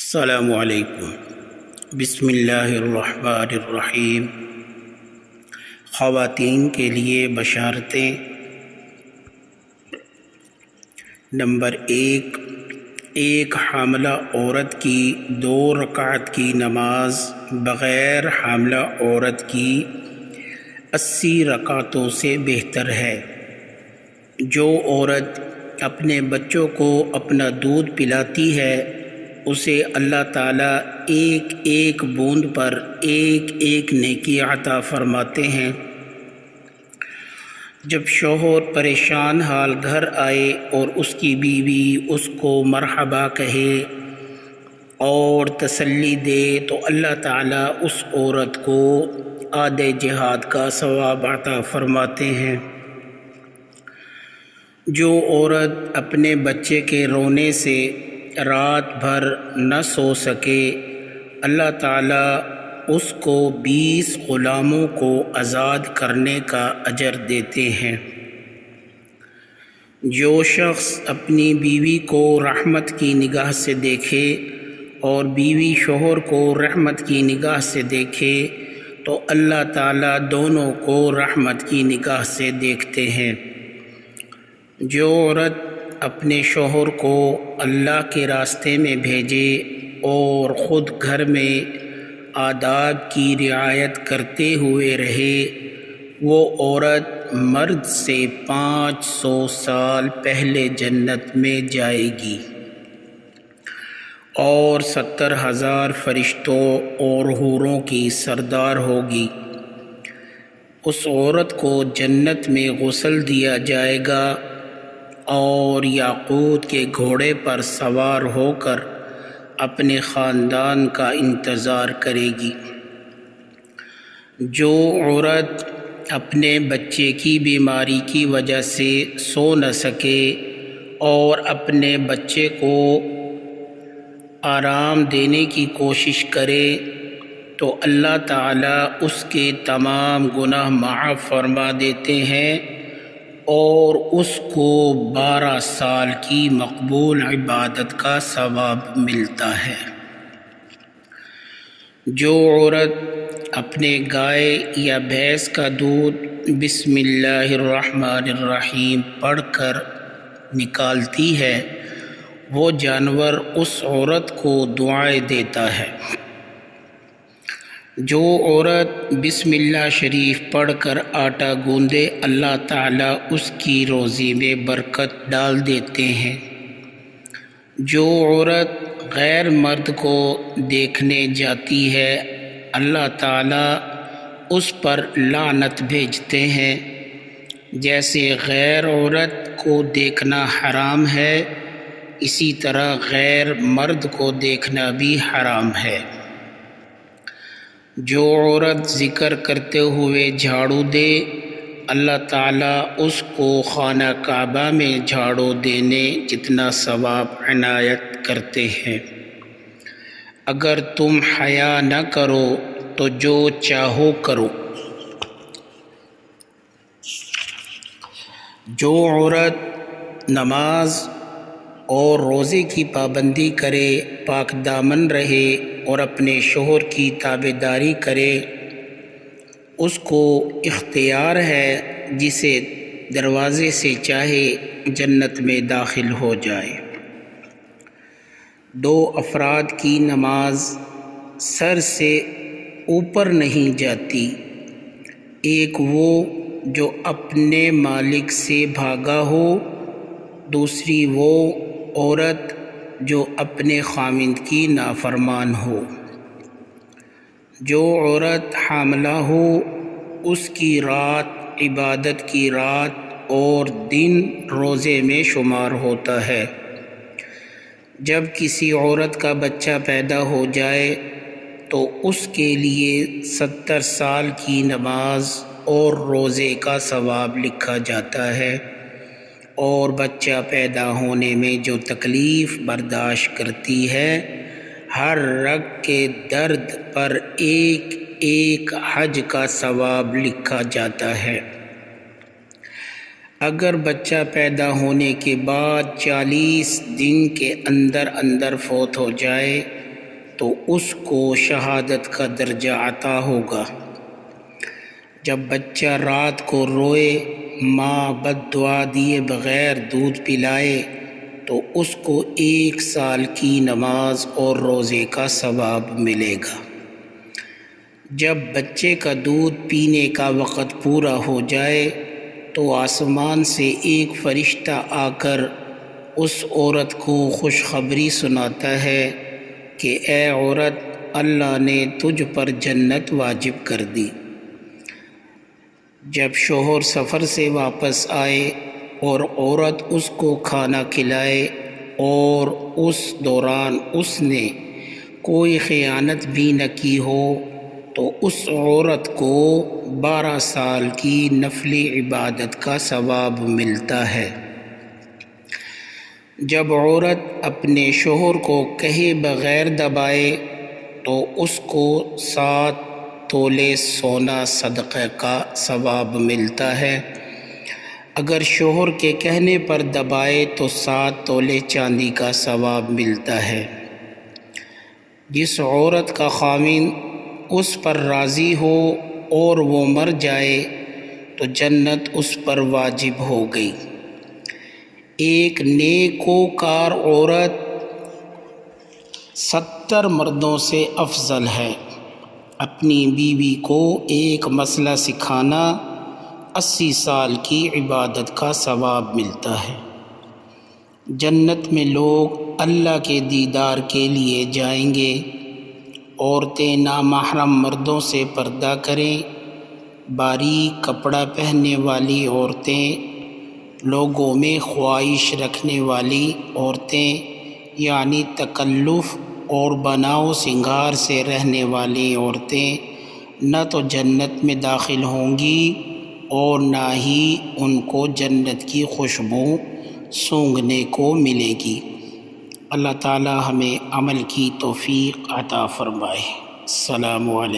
السلام علیکم۔ بسم اللہ الرحمن الرحیم۔ خواتین کے لیے بشارتیں۔ نمبر 1، ایک حاملہ عورت کی 2 رکعت کی نماز بغیر حاملہ عورت کی 80 رکعتوں سے بہتر ہے۔ جو عورت اپنے بچوں کو اپنا دودھ پلاتی ہے اسے اللہ تعالیٰ ایک ایک بوند پر ایک ایک نیکی عطا فرماتے ہیں۔ جب شوہر پریشان حال گھر آئے اور اس کی بیوی اس کو مرحبا کہے اور تسلی دے تو اللہ تعالیٰ اس عورت کو آدھے جہاد کا ثواب عطا فرماتے ہیں۔ جو عورت اپنے بچے کے رونے سے رات بھر نہ سو سکے اللہ تعالیٰ اس کو 20 غلاموں کو آزاد کرنے کا اجر دیتے ہیں۔ جو شخص اپنی بیوی کو رحمت کی نگاہ سے دیکھے اور بیوی شوہر کو رحمت کی نگاہ سے دیکھے تو اللہ تعالیٰ دونوں کو رحمت کی نگاہ سے دیکھتے ہیں۔ جو عورت اپنے شوہر کو اللہ کے راستے میں بھیجے اور خود گھر میں آداب کی رعایت کرتے ہوئے رہے وہ عورت مرد سے 500 سال پہلے جنت میں جائے گی اور 70,000 فرشتوں اور حوروں کی سردار ہوگی۔ اس عورت کو جنت میں غسل دیا جائے گا اور یاقوت کے گھوڑے پر سوار ہو کر اپنے خاندان کا انتظار کرے گی۔ جو عورت اپنے بچے کی بیماری کی وجہ سے سو نہ سکے اور اپنے بچے کو آرام دینے کی کوشش کرے تو اللہ تعالیٰ اس کے تمام گناہ معاف فرما دیتے ہیں اور اس کو 12 سال کی مقبول عبادت کا ثواب ملتا ہے۔ جو عورت اپنے گائے یا بھینس کا دودھ بسم اللہ الرحمن الرحیم پڑھ کر نکالتی ہے وہ جانور اس عورت کو دعائیں دیتا ہے۔ جو عورت بسم اللہ شریف پڑھ کر آٹا گوندے اللہ تعالیٰ اس کی روزی میں برکت ڈال دیتے ہیں۔ جو عورت غیر مرد کو دیکھنے جاتی ہے اللہ تعالیٰ اس پر لعنت بھیجتے ہیں۔ جیسے غیر عورت کو دیکھنا حرام ہے اسی طرح غیر مرد کو دیکھنا بھی حرام ہے۔ جو عورت ذکر کرتے ہوئے جھاڑو دے اللہ تعالیٰ اس کو خانہ کعبہ میں جھاڑو دینے جتنا ثواب عنایت کرتے ہیں۔ اگر تم حیا نہ کرو تو جو چاہو کرو۔ جو عورت نماز اور روزے کی پابندی کرے پاک دامن رہے اور اپنے شوہر کی تابعداری کرے اس کو اختیار ہے جسے دروازے سے چاہے جنت میں داخل ہو جائے۔ 2 افراد کی نماز سر سے اوپر نہیں جاتی، ایک وہ جو اپنے مالک سے بھاگا ہو، دوسری وہ عورت جو اپنے خاوند کی نافرمان ہو۔ جو عورت حاملہ ہو اس کی رات عبادت کی رات اور دن روزے میں شمار ہوتا ہے۔ جب کسی عورت کا بچہ پیدا ہو جائے تو اس کے لیے 70 سال کی نماز اور روزے کا ثواب لکھا جاتا ہے اور بچہ پیدا ہونے میں جو تکلیف برداشت کرتی ہے ہر رگ کے درد پر ایک ایک حج کا ثواب لکھا جاتا ہے۔ اگر بچہ پیدا ہونے کے بعد 40 دن کے اندر فوت ہو جائے تو اس کو شہادت کا درجہ عطا ہوگا۔ جب بچہ رات کو روئے، ماں بد دعا دیے بغیر دودھ پلائے تو اس کو 1 سال کی نماز اور روزے کا ثواب ملے گا۔ جب بچے کا دودھ پینے کا وقت پورا ہو جائے تو آسمان سے ایک فرشتہ آ کر اس عورت کو خوشخبری سناتا ہے کہ اے عورت، اللہ نے تجھ پر جنت واجب کر دی۔ جب شوہر سفر سے واپس آئے اور عورت اس کو کھانا کھلائے اور اس دوران اس نے کوئی خیانت بھی نہ کی ہو تو اس عورت کو 12 سال کی نفلی عبادت کا ثواب ملتا ہے۔ جب عورت اپنے شوہر کو کہے بغیر دبائے تو اس کو 7 تولے سونا صدقہ کا ثواب ملتا ہے۔ اگر شوہر کے کہنے پر دبائے تو 7 تولے چاندی کا ثواب ملتا ہے۔ جس عورت کا خاوند اس پر راضی ہو اور وہ مر جائے تو جنت اس پر واجب ہو گئی۔ ایک نیکوکار عورت 70 مردوں سے افضل ہے۔ اپنی بیوی کو ایک مسئلہ سکھانا 80 سال کی عبادت کا ثواب ملتا ہے۔ جنت میں لوگ اللہ کے دیدار کے لیے جائیں گے۔ عورتیں نامحرم مردوں سے پردہ کریں۔ باریک کپڑا پہننے والی عورتیں، لوگوں میں خواہش رکھنے والی عورتیں یعنی تکلف اور بناؤ سنگار سے رہنے والی عورتیں نہ تو جنت میں داخل ہوں گی اور نہ ہی ان کو جنت کی خوشبو سونگھنے کو ملے گی۔ اللہ تعالی ہمیں عمل کی توفیق عطا فرمائے۔ السلام علیکم۔